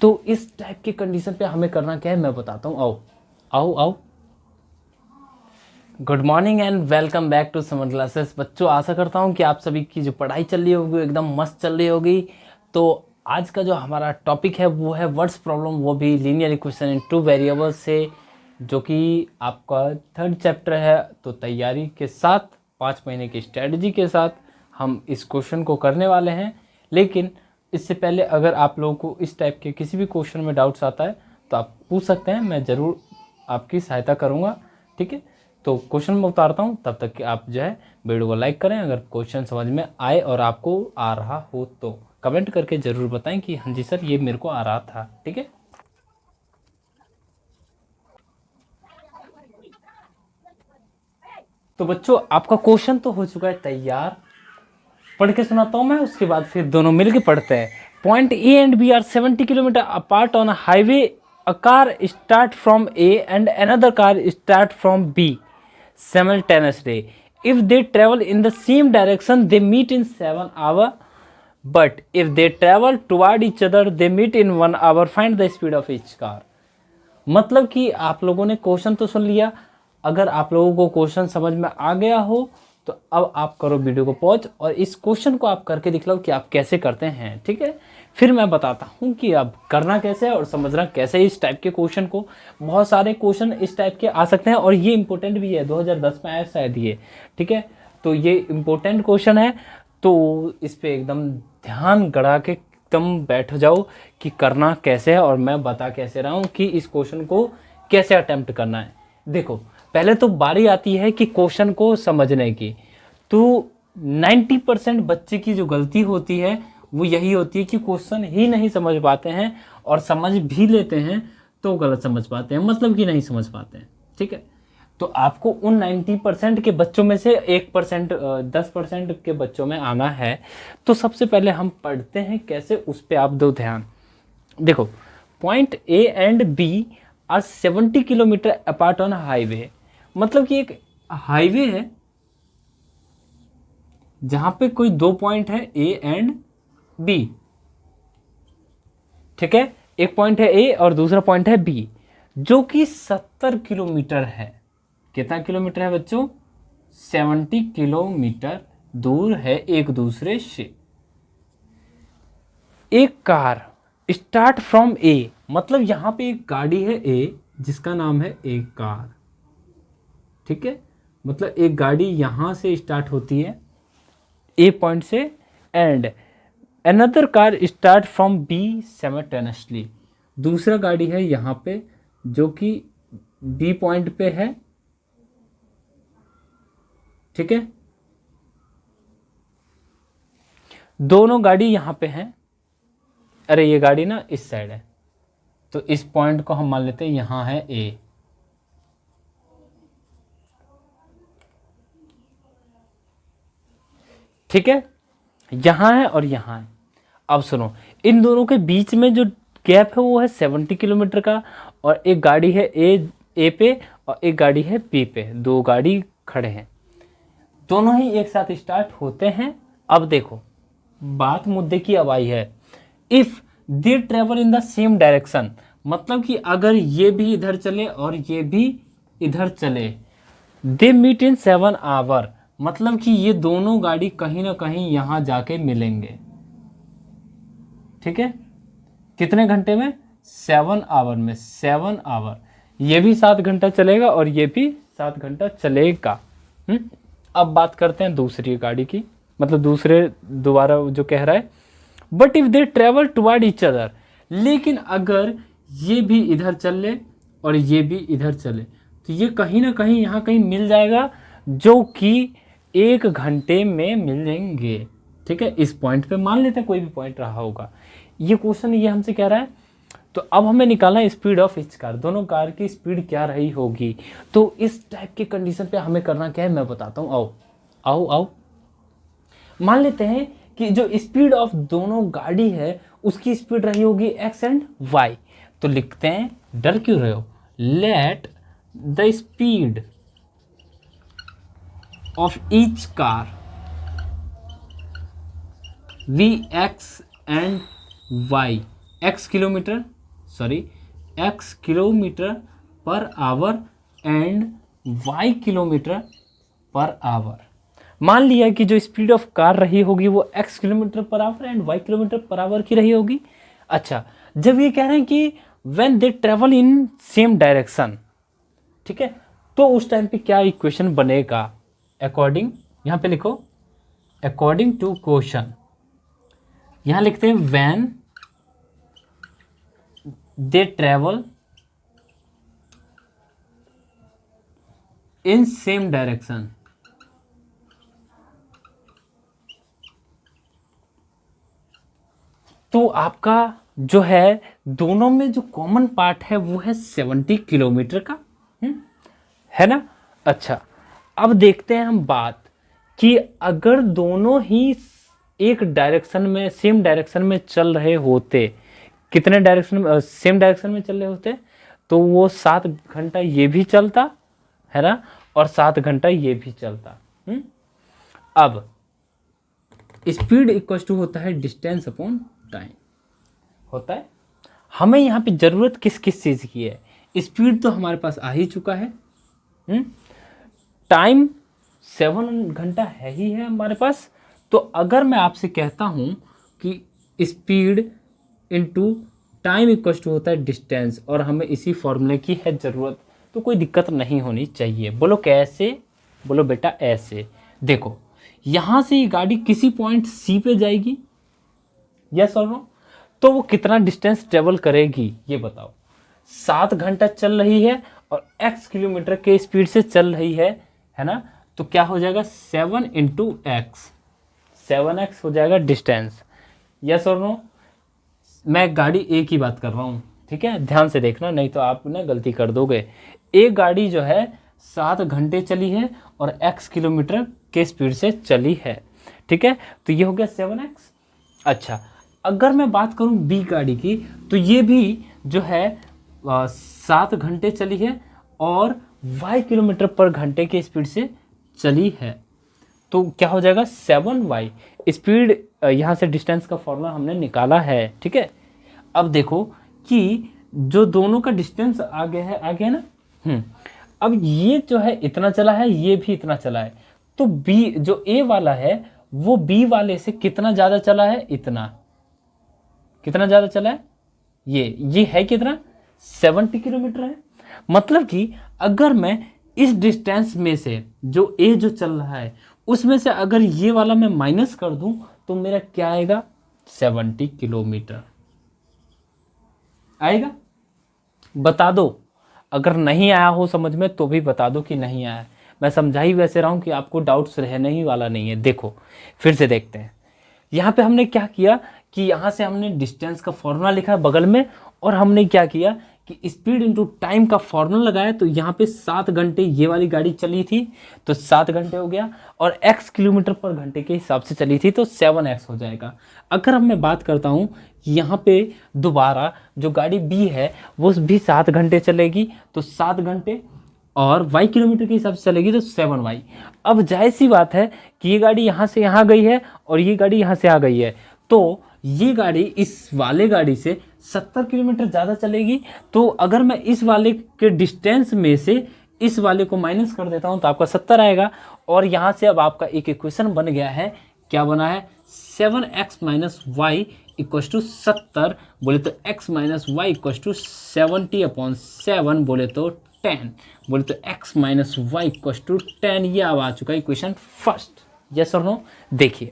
तो इस टाइप के कंडीशन पे हमें करना क्या है मैं बताता हूँ। आओ आओ आओ। Good morning and welcome back to summer classes. बच्चों, आशा करता हूँ कि आप सभी की जो पढ़ाई चल रही होगी एकदम मस्त चल रही होगी। तो आज का जो हमारा टॉपिक है वो है वर्ड्स प्रॉब्लम, वो भी linear equation in two variables से, जो कि आपका 3rd चैप्टर है। तो तैयारी के साथ 5 महीने की स्ट्रेटजी के साथ हम इस क्वेश्चन को करने वाले हैं। लेकिन इससे पहले अगर आप लोगों को इस टाइप के किसी भी क्वेश्चन में डाउट्स आता है तो आप पूछ सकते हैं, मैं ज़रूर आपकी सहायता करूँगा। ठीक है, तो क्वेश्चन में उतारता हूँ, तब तक कि आप जो है वीडियो को लाइक करें। अगर क्वेश्चन समझ में आए और आपको आ रहा हो तो कमेंट करके ज़रूर बताएं कि हाँ जी सर ये मेरे को आ रहा था। ठीक है, तो बच्चों आपका क्वेश्चन तो हो चुका है तैयार। पढ़ के सुनाता हूँ मैं, उसके बाद फिर दोनों मिलके पढ़ते हैं। Point A and B are 70 kilometre apart on highway. A car start from A and another car start from B simultaneously. If they travel in the same direction, they meet in 7 hours. But if they travel toward each other, they meet in 1 hour. Find the speed of each car. मतलब कि आप लोगों ने question तो सुन लिया। अगर आप लोगों को क्वेश्चन समझ में आ गया हो तो अब आप करो वीडियो को पॉज और इस क्वेश्चन को आप करके दिखलाओ कि आप कैसे करते हैं। ठीक है, फिर मैं बताता हूँ कि अब करना कैसे है और समझना कैसे इस टाइप के क्वेश्चन को। बहुत सारे क्वेश्चन इस टाइप के आ सकते हैं और ये इंपॉर्टेंट भी है, 2010 में आया शायद ये। ठीक है, तो ये इंपॉर्टेंट क्वेश्चन है, तो इस पर एकदम ध्यान गड़ा के एकदम बैठ जाओ कि करना कैसे है और मैं बता कैसे रहा हूँ कि इस क्वेश्चन को कैसे अटेम्प्ट करना है। देखो, पहले तो बारी आती है कि क्वेश्चन को समझने की। तो 90% बच्चे की जो गलती होती है वो यही होती है कि क्वेश्चन ही नहीं समझ पाते हैं, और समझ भी लेते हैं तो गलत समझ पाते हैं, मतलब कि नहीं समझ पाते हैं। ठीक है, तो आपको उन 90% के बच्चों में से 1% 10% के बच्चों में आना है। तो सबसे पहले हम पढ़ते हैं कैसे, उस पर आप दो ध्यान। देखो, point A and B are 70 kilometre apart on highway. मतलब कि एक हाईवे है जहां पे कोई 2 पॉइंट है ए एंड बी। ठीक है, एक पॉइंट है ए और दूसरा पॉइंट है बी, जो कि 70 किलोमीटर है। कितना किलोमीटर है बच्चों? 70 किलोमीटर दूर है एक दूसरे से। एक कार स्टार्ट फ्रॉम ए, मतलब यहां पे एक गाड़ी है ए जिसका नाम है ए कार। ठीक है, मतलब एक गाड़ी यहां से स्टार्ट होती है ए पॉइंट से, and another car start from B simultaneously. दूसरा गाड़ी है यहां पे जो कि बी पॉइंट पे है। ठीक है, दोनों गाड़ी यहां पे हैं। अरे ये गाड़ी ना इस साइड है, तो इस पॉइंट को हम मान लेते हैं यहां है ए। ठीक है, यहां है और यहां है। अब सुनो, इन दोनों के बीच में जो गैप है वो है 70 किलोमीटर का, और एक गाड़ी है ए पे और एक गाड़ी है बी पे। दो गाड़ी खड़े हैं, दोनों ही एक साथ स्टार्ट होते हैं। अब देखो, बात मुद्दे की अब आई है। If they travel in the same direction, मतलब कि अगर ये भी इधर चले और ये भी इधर चले, दे मीट इन 7 आवर, मतलब कि ये दोनों गाड़ी कहीं ना कहीं यहां जाके मिलेंगे। ठीक है, कितने घंटे में? 7 आवर में। 7 आवर, ये भी 7 घंटा चलेगा और ये भी 7 घंटा चलेगा। अब बात करते हैं दूसरी गाड़ी की, मतलब दूसरे दोबारा जो कह रहा है, but if they travel toward each other, लेकिन अगर ये भी इधर चल ले और ये भी इधर चले तो ये कहीं ना कहीं यहाँ कहीं मिल जाएगा, जो कि 1 घंटे में मिलेंगे। ठीक है, इस पॉइंट पे मान लेते हैं कोई भी पॉइंट रहा होगा। ये क्वेश्चन ये हमसे कह रहा है। तो अब हमें निकालना है स्पीड ऑफ ईच कार, दोनों कार की स्पीड क्या रही होगी। तो इस टाइप के कंडीशन पे हमें करना क्या है मैं बताता हूँ। आओ आओ आओ। मान लेते हैं कि जो स्पीड ऑफ दोनों गाड़ी है उसकी स्पीड रही होगी एक्स एंड वाई। तो लिखते हैं, डर क्यों रहे हो, let the speed of each car v x and y, x kilometre sorry x kilometre per hour and y kilometre per hour. मान लिया कि जो स्पीड ऑफ कार रही होगी वो x kilometre per hour and y kilometre per hour की रही होगी। अच्छा, जब ये कह रहे हैं कि when they travel in same direction, ठीक है, तो उस टाइम पे क्या इक्वेशन बनेगा? अकॉर्डिंग, यहाँ पे लिखो अकॉर्डिंग टू क्वेश्चन, यहाँ लिखते हैं when they travel in same direction. तो आपका जो है दोनों में जो कॉमन पार्ट है वो है 70 किलोमीटर का, है ना। अच्छा, अब देखते हैं हम बात कि अगर दोनों ही एक डायरेक्शन में, सेम डायरेक्शन में चल रहे होते, कितने डायरेक्शन में, सेम डायरेक्शन में चल रहे होते, तो वो 7 घंटा ये भी चलता, है ना, और 7 घंटा ये भी चलता। अब स्पीड इक्वल टू होता है डिस्टेंस अपॉन टाइम होता है। हमें यहाँ पे ज़रूरत किस किस चीज़ की है? स्पीड तो हमारे पास आ ही चुका है, टाइम 7 घंटा है ही है हमारे पास। तो अगर मैं आपसे कहता हूँ कि speed into time equal to होता है डिस्टेंस, और हमें इसी फॉर्मूले की है ज़रूरत, तो कोई दिक्कत नहीं होनी चाहिए। बोलो कैसे? बोलो बेटा ऐसे। देखो, यहाँ से ये गाड़ी किसी पॉइंट सी पे जाएगी, यस और नो, तो वो कितना डिस्टेंस ट्रेवल करेगी ये बताओ। 7 घंटा चल रही है और x किलोमीटर के स्पीड से चल रही है ना, तो क्या हो जाएगा 7 इंटू एक्स, 7x हो जाएगा डिस्टेंस, यस और नो। मैं गाड़ी ए की बात कर रहा हूँ, ठीक है, ध्यान से देखना, नहीं तो आप ना गलती कर दोगे। एक गाड़ी जो है 7 घंटे चली है और x किलोमीटर के स्पीड से चली है, ठीक है, तो ये हो गया 7x। अच्छा, अगर मैं बात करूं बी गाड़ी की, तो ये भी जो है 7 घंटे चली है और y किलोमीटर पर घंटे के स्पीड से चली है, तो क्या हो जाएगा 7y। स्पीड यहाँ से डिस्टेंस का फॉर्मूला हमने निकाला है, ठीक है। अब देखो कि जो दोनों का डिस्टेंस आ गया ना, अब ये जो है इतना चला है, ये भी इतना चला है, तो बी जो ए वाला है वो बी वाले से कितना ज़्यादा चला है? इतना, कितना ज़्यादा चला है? ये है कितना? 70 किलोमीटर है। मतलब कि अगर मैं इस डिस्टेंस में से जो ए जो चल रहा है उसमें से अगर ये वाला मैं माइनस कर दूं तो मेरा क्या आएगा? 70 किलोमीटर आएगा। बता दो, अगर नहीं आया हो समझ में तो भी बता दो कि नहीं आया। मैं समझा ही वैसे रहा हूँ कि आपको डाउट्स रहने ही वाला नहीं है। देखो फिर से देखते हैं, यहाँ पे हमने क्या किया कि यहाँ से हमने डिस्टेंस का फॉर्मूला लिखा बगल में, और हमने क्या किया कि स्पीड इनटू टाइम का फॉर्मूला लगाया। तो यहाँ पे 7 घंटे ये वाली गाड़ी चली थी तो 7 घंटे हो गया, और x किलोमीटर पर घंटे के हिसाब से चली थी तो 7x हो जाएगा। अगर अब मैं बात करता हूँ यहाँ पे दोबारा जो गाड़ी B है वो भी 7 घंटे चलेगी तो 7 घंटे, और y किलोमीटर के हिसाब से चलेगी तो 7y। अब जाहिर सी बात है कि ये गाड़ी यहाँ से यहाँ गई है और ये गाड़ी यहाँ से आ गई है, तो ये गाड़ी इस वाले गाड़ी से 70 किलोमीटर ज़्यादा चलेगी। तो अगर मैं इस वाले के डिस्टेंस में से इस वाले को माइनस कर देता हूँ तो आपका 70 आएगा। और यहाँ से अब आपका एक इक्वेशन बन गया है, क्या बना है? 7x minus y equals to 70, बोले तो x minus y equals to 70/7, बोले तो 10, बोले तो x minus y equals to 10। ये अब आ चुका है इक्वेशन फर्स्ट, यस और नो। देखिए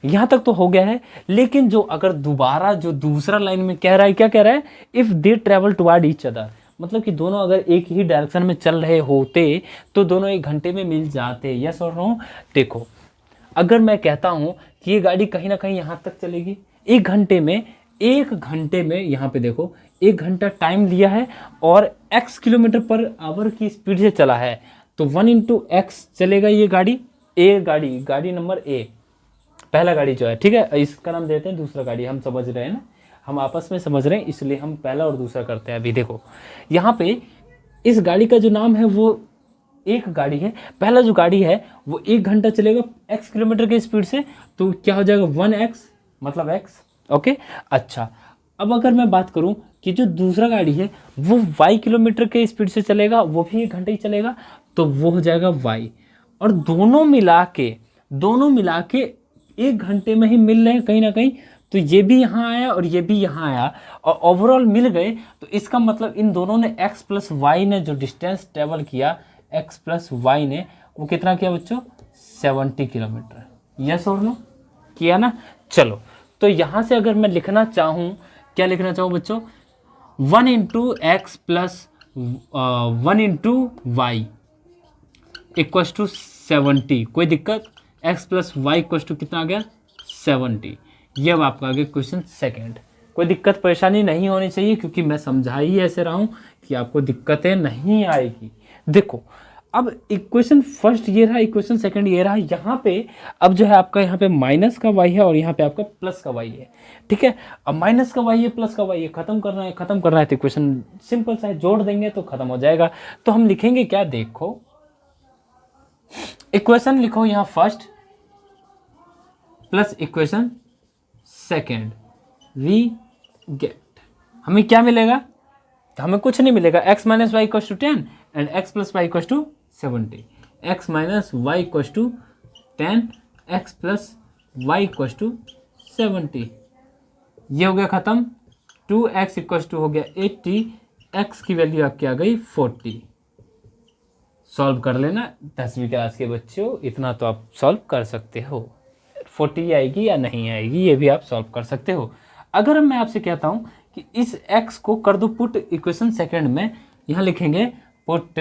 यहाँ तक तो हो गया है, लेकिन जो अगर दोबारा जो दूसरा लाइन में कह रहा है, क्या कह रहा है? If they travel toward each other, मतलब कि दोनों अगर एक ही डायरेक्शन में चल रहे होते तो दोनों 1 घंटे में मिल जाते, यस और नो। देखो अगर मैं कहता हूँ कि ये गाड़ी कहीं ना कहीं यहाँ तक चलेगी 1 घंटे में, 1 घंटे में यहाँ पे देखो 1 घंटा टाइम लिया है और x किलोमीटर पर आवर की स्पीड से चला है, तो 1 इंटू एक्स चलेगा ये गाड़ी। गाड़ी नंबर ए, पहला गाड़ी जो है, ठीक है, इसका नाम देते हैं दूसरा गाड़ी, हम समझ रहे हैं ना, हम आपस में समझ रहे हैं इसलिए हम पहला और दूसरा करते हैं। अभी देखो यहाँ पे इस गाड़ी का जो नाम है वो एक गाड़ी है, पहला जो गाड़ी है वो 1 घंटा चलेगा x किलोमीटर के स्पीड से, तो क्या हो जाएगा 1x मतलब x, ओके। अच्छा अब अगर मैं बात करूं कि जो दूसरा गाड़ी है वो y किलोमीटर के स्पीड से चलेगा, वो भी 1 घंटे ही चलेगा, तो वो हो जाएगा y। और दोनों मिला के 1 घंटे में ही मिल रहे हैं कहीं ना कहीं, तो ये भी यहाँ आया और ये भी यहाँ आया और ओवरऑल मिल गए। तो इसका मतलब इन दोनों ने x प्लस वाई ने जो डिस्टेंस ट्रेवल किया, x प्लस वाई ने, वो कितना किया बच्चों? 70 किलोमीटर। यस और नो? किया ना? चलो, तो यहाँ से अगर मैं लिखना चाहूँ, क्या लिखना चाहूँ बच्चों? 1 into x plus 1 into y equals to 70। कोई दिक्कत? x plus y equals to कितना आ गया? 70। ये अब आपका आ गया क्वेश्चन सेकेंड। कोई दिक्कत परेशानी नहीं होनी चाहिए, क्योंकि मैं समझा ही ऐसे रहा हूँ कि आपको दिक्कतें नहीं आएगी। देखो, अब इक्वेशन फर्स्ट ये रहा, इक्वेशन सेकंड ये रहा। यहाँ पे अब जो है आपका, यहाँ पे माइनस का y है और यहाँ पे आपका प्लस का y है, ठीक है। अब माइनस का y है, प्लस का y है, खत्म करना है तो इक्वेशन सिंपल सा है, जोड़ देंगे तो खत्म हो जाएगा। तो हम लिखेंगे क्या? देखो, इक्वेशन लिखो यहाँ first plus equation second, we get, हमें क्या मिलेगा? तो हमें कुछ नहीं मिलेगा। x minus y equals to 10 and x plus y equals to 70। x minus y equals to 10, x plus y equals to 70। ये हो गया खत्म। 2x इक्वस टू हो गया 80, x की वैल्यू आपकी आ गई 40। सॉल्व कर लेना 10वीं क्लास के बच्चों, इतना तो आप सॉल्व कर सकते हो। 40 आएगी या नहीं आएगी ये भी आप सॉल्व कर सकते हो। अगर मैं आपसे कहता हूं कि इस x को कर दो पुट इक्वेशन सेकंड में, यहां लिखेंगे put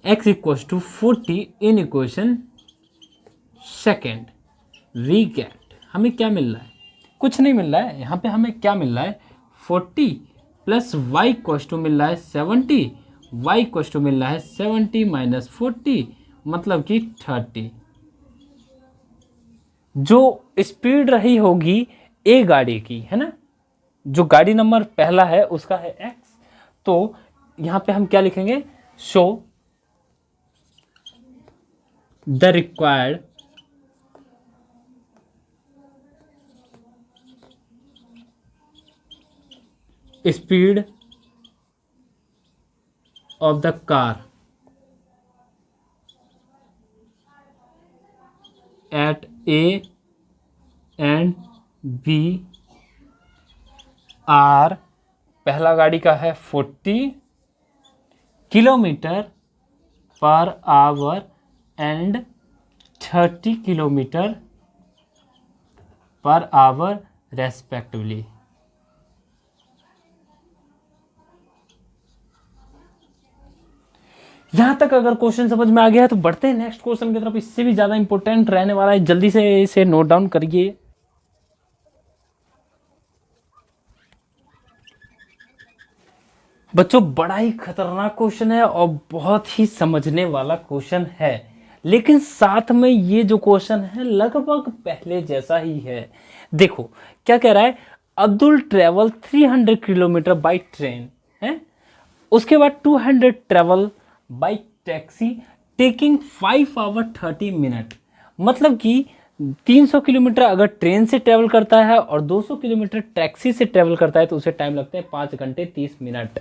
x equals to 40 in equation second, we get, हमें क्या मिल रहा है? कुछ नहीं मिल रहा है। यहाँ पे हमें क्या मिल रहा है? 40 प्लस वाई इक्वल्स टू मिल रहा है 70, वाई इक्वल्स टू मिल रहा है 70 माइनस 40 मतलब कि 30। जो स्पीड रही होगी ए गाड़ी की, है ना, जो गाड़ी नंबर पहला है उसका है x, तो यहां पे हम क्या लिखेंगे? Show the required speed of the car at A and B are, पहला गाड़ी का है 40 kilometre per hour and 30 kilometre per hour respectively. यहां तक अगर क्वेश्चन समझ में आ गया है तो बढ़ते हैं नेक्स्ट क्वेश्चन की तरफ। इससे भी ज्यादा इंपॉर्टेंट रहने वाला है, जल्दी से इसे नोट डाउन करिए। बच्चों, बड़ा ही खतरनाक क्वेश्चन है और बहुत ही समझने वाला क्वेश्चन है, लेकिन साथ में ये जो क्वेश्चन है लगभग पहले जैसा ही है। देखो क्या कह रहा है, Abdul travel 300 kilometre by train है, उसके बाद 200 travel by taxi taking 5 hour 30 minute. मतलब कि 300 किलोमीटर अगर ट्रेन से ट्रेवल करता है और 200 किलोमीटर टैक्सी से ट्रेवल करता है तो उसे टाइम लगता है 5 घंटे 30 मिनट।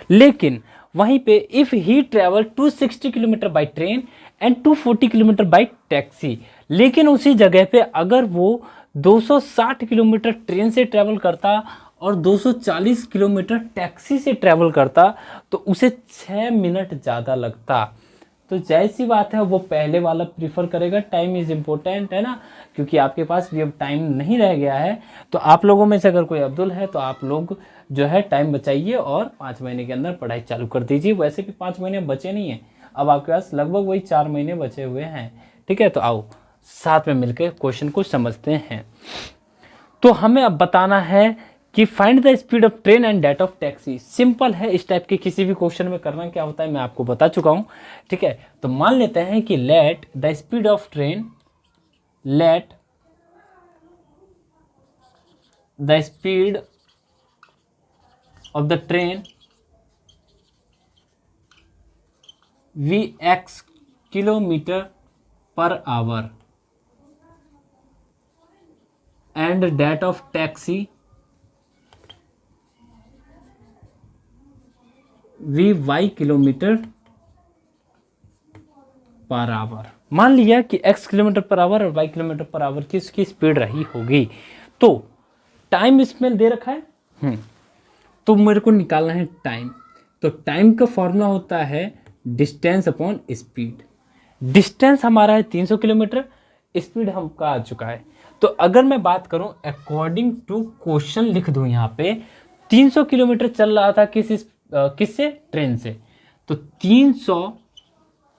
लेकिन वहीं पे if he travel 260 kilometre by train and 240 kilometre by taxi, लेकिन उसी जगह पे अगर वो 260 किलोमीटर ट्रेन से ट्रेवल करता और 240 किलोमीटर टैक्सी से ट्रेवल करता तो उसे 6 मिनट ज़्यादा लगता। तो जैसी बात है वो पहले वाला प्रीफर करेगा। टाइम इज़ इम्पोर्टेंट है ना, क्योंकि आपके पास भी अब टाइम नहीं रह गया है। तो आप लोगों में से अगर कोई अब्दुल है तो आप लोग जो है टाइम बचाइए और 5 महीने के अंदर पढ़ाई चालू कर दीजिए। वैसे भी 5 महीने बचे नहीं हैं, अब आपके पास लगभग वही 4 महीने बचे हुए हैं। ठीक है, तो आओ साथ में मिलकर क्वेश्चन को समझते हैं। तो हमें अब बताना है कि find the speed of train and that of taxi. Simple है, इस टाइप के किसी भी क्वेश्चन में करना क्या होता है मैं आपको बता चुका हूं। ठीक है, तो मान लेते हैं कि let the speed of train, let the speed of the train Vx kilometre per hour and that of taxi Vy kilometre per hour. मान लिया कि x किलोमीटर पर आवर और y किलोमीटर पर आवर की इसकी speed रही होगी, तो time इसमें दे रखा है। तो मेरे को निकालना है टाइम। तो टाइम का फॉर्मूला होता है डिस्टेंस अपॉन स्पीड। डिस्टेंस हमारा है 300 किलोमीटर, स्पीड हमका आ चुका है। तो अगर मैं बात करूं अकॉर्डिंग टू क्वेश्चन लिख दूं यहाँ पे 300 किलोमीटर चल रहा था किससे, ट्रेन से। तो 300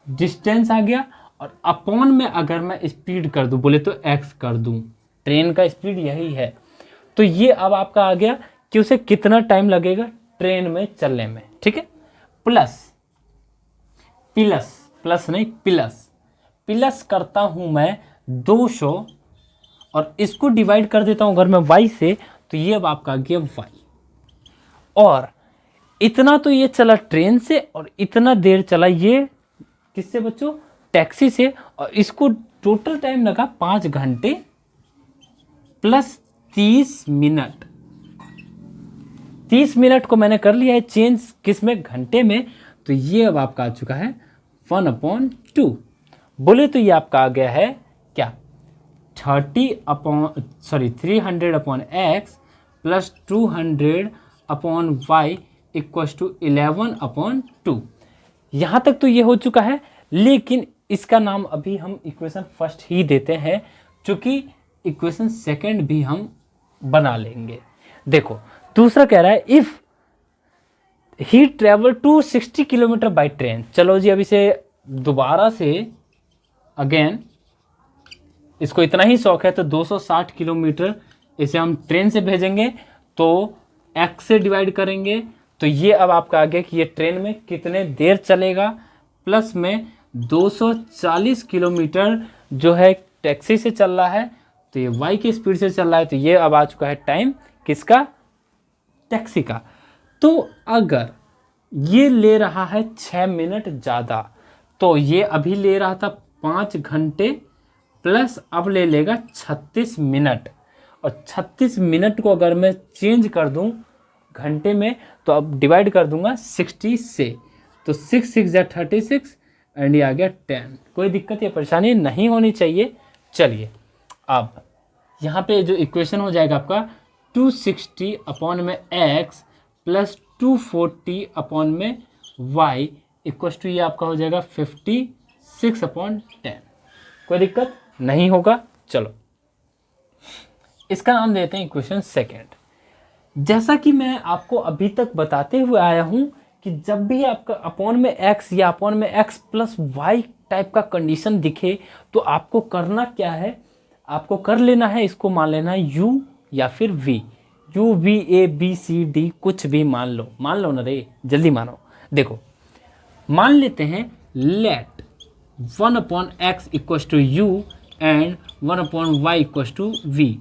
डिस्टेंस आ गया और अपॉन में अगर मैं स्पीड कर दूं, बोले तो x कर दूं, ट्रेन का स्पीड यही है। तो ये अब आपका आ गया कि उसे कितना टाइम लगेगा ट्रेन में चलने में, ठीक है। प्लस करता हूं मैं 200 और इसको डिवाइड कर देता हूं अगर मैं y से, तो ये अब आपका आ गया y। और इतना तो ये चला ट्रेन से और इतना देर चला ये किससे बच्चों, टैक्सी से। और इसको टोटल टाइम लगा 5 घंटे प्लस 30 मिनट। 30 मिनट को मैंने कर लिया है चेंज किस में, घंटे में। तो ये अब आपका आ चुका है 1/2। बोले तो ये आपका आ गया है क्या, 300/x plus 200/y equals to 11/2। यहाँ तक तो ये हो चुका है, लेकिन इसका नाम अभी हम इक्वेशन फर्स्ट ही देते हैं, क्योंकि इक्वेशन सेकंड भी हम बना लेंगे। देखो दूसरा कह रहा है if he travel 260 kilometre by train. चलो जी अब इसे दोबारा से अगेन, इसको इतना ही शौक है तो 260 किलोमीटर इसे हम ट्रेन से भेजेंगे, तो x से डिवाइड करेंगे। तो ये अब आपका आ गया कि ये ट्रेन में कितने देर चलेगा, प्लस में 240 किलोमीटर जो है टैक्सी से चल रहा है, तो ये y की स्पीड से चल रहा है। तो ये अब आ चुका है टाइम किसका, टैक्सी का। तो अगर ये ले रहा है 6 मिनट ज़्यादा, तो ये अभी ले रहा था 5 घंटे प्लस अब ले लेगा 36 मिनट। और 36 मिनट को अगर मैं चेंज कर दूं घंटे में, तो अब डिवाइड कर दूंगा 60 से। तो 6 6 या 36 एंड ये आ गया 10। कोई दिक्कत या परेशानी नहीं होनी चाहिए। चलिए अब यहाँ पे जो इक्वेशन हो जाएगा आपका 260 अपॉन में x प्लस 240 में y इक्वल्स टू ये आपका हो जाएगा 56/10। कोई दिक्कत नहीं होगा। चलो इसका नाम देते हैं इक्वेशन सेकेंड। जैसा कि मैं आपको अभी तक बताते हुए आया हूं कि जब भी आपका अपॉन में x या अपॉन में x प्लस वाई टाइप का कंडीशन दिखे, तो आपको करना क्या है, आपको कर लेना है, इसको मान लेना है u या फिर v, u v a b c d कुछ भी मान लो ना रे, जल्दी मानो। देखो मान लेते हैं let 1/x equals to u and 1/y equals to v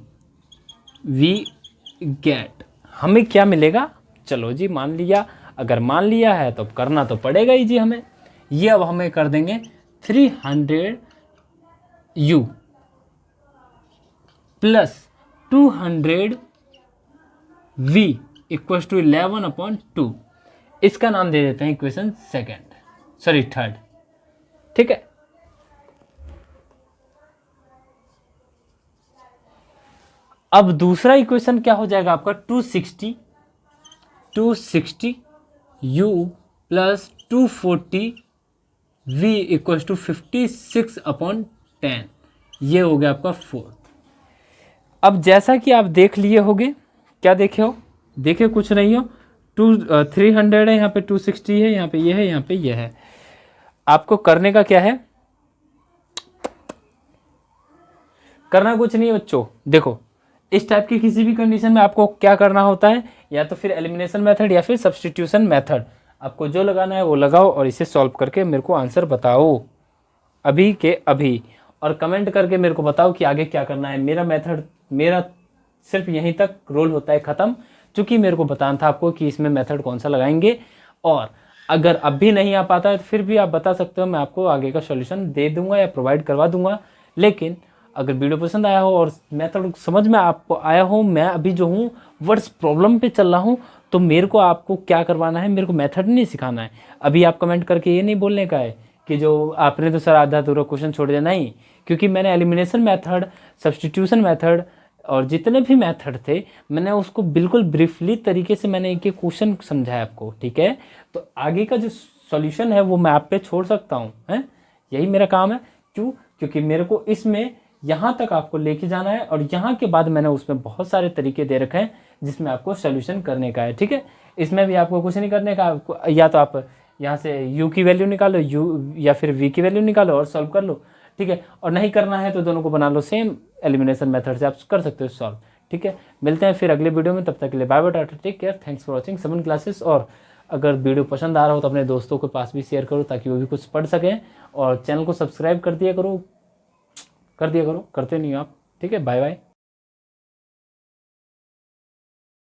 get हमें क्या मिलेगा। चलो जी मान लिया, अगर मान लिया है तो करना तो पड़ेगा ही जी हमें। ये अब हमें कर देंगे 300u plus 200v equals to 11/2। इसका नाम दे देते हैं इक्वेशन थर्ड। ठीक है, अब दूसरा इक्वेशन क्या हो जाएगा आपका 260 u plus 240v equals to 56/10। ये हो गया आपका फोर्थ। अब जैसा कि आप देख लिए होगे, क्या देखे हो, देखे कुछ नहीं हो, 300 है, यहाँ पे 260 है, यहाँ पे ये है, यहाँ पे ये है। आपको करने का क्या है, करना कुछ नहीं है बच्चों। देखो इस टाइप की किसी भी कंडीशन में आपको क्या करना होता है, या तो फिर एलिमिनेशन मेथड या फिर सब्स्टिट्यूशन मेथड, आपको जो लगाना है वो लगाओ और इसे सॉल्व करके मेरे को आंसर बताओ अभी के अभी, और कमेंट करके मेरे को बताओ कि आगे क्या करना है। मेरा सिर्फ यहीं तक रोल होता है ख़त्म, क्योंकि मेरे को बताना था आपको कि इसमें मेथड कौन सा लगाएंगे। और अगर अब भी नहीं आ पाता है तो फिर भी आप बता सकते हो, मैं आपको आगे का सॉल्यूशन दे दूंगा या प्रोवाइड करवा दूंगा। लेकिन अगर वीडियो पसंद आया हो और मेथड समझ में आपको आया हो, मैं अभी जो हूँ वर्ड्स प्रॉब्लम पे चल रहा हूँ, तो मेरे को आपको क्या करवाना है, मेरे को मेथड नहीं सिखाना है। अभी आप कमेंट करके ये नहीं बोलने का है कि जो आपने तो सर आधा अधूरा क्वेश्चन छोड़ दिया, नहीं, क्योंकि मैंने एलिमिनेशन मेथड, सब्स्टिट्यूशन मेथड और जितने भी मेथड थे मैंने उसको बिल्कुल ब्रीफली तरीके से मैंने एक एक क्वेश्चन समझाया आपको, ठीक है। तो आगे का जो सॉल्यूशन है वो मैं आप पे छोड़ सकता हूँ, है, यही मेरा काम है। क्यों? क्योंकि मेरे को इसमें यहाँ तक आपको लेके जाना है और यहाँ के बाद मैंने उसमें बहुत सारे तरीके दे रखे हैं जिसमें आपको सोल्यूशन करने का है, ठीक है। इसमें भी आपको कुछ नहीं करने का, आपको या तो आप यहाँ से u की वैल्यू निकालो, u या फिर v की वैल्यू निकालो और सॉल्व कर लो, ठीक है। और नहीं करना है तो दोनों को बना लो, सेम एलिमिनेशन मेथड से आप कर सकते हो सॉल्व, ठीक है। मिलते हैं फिर अगले वीडियो में, तब तक के लिए bye bye, tata, take care, thanks for watching 7 classes. और अगर वीडियो पसंद आ रहा हो तो अपने दोस्तों के पास भी शेयर करो ताकि वो भी कुछ पढ़ सकें, और चैनल को सब्सक्राइब कर दिया करो, करते नहीं हो आप, ठीक है। Bye bye.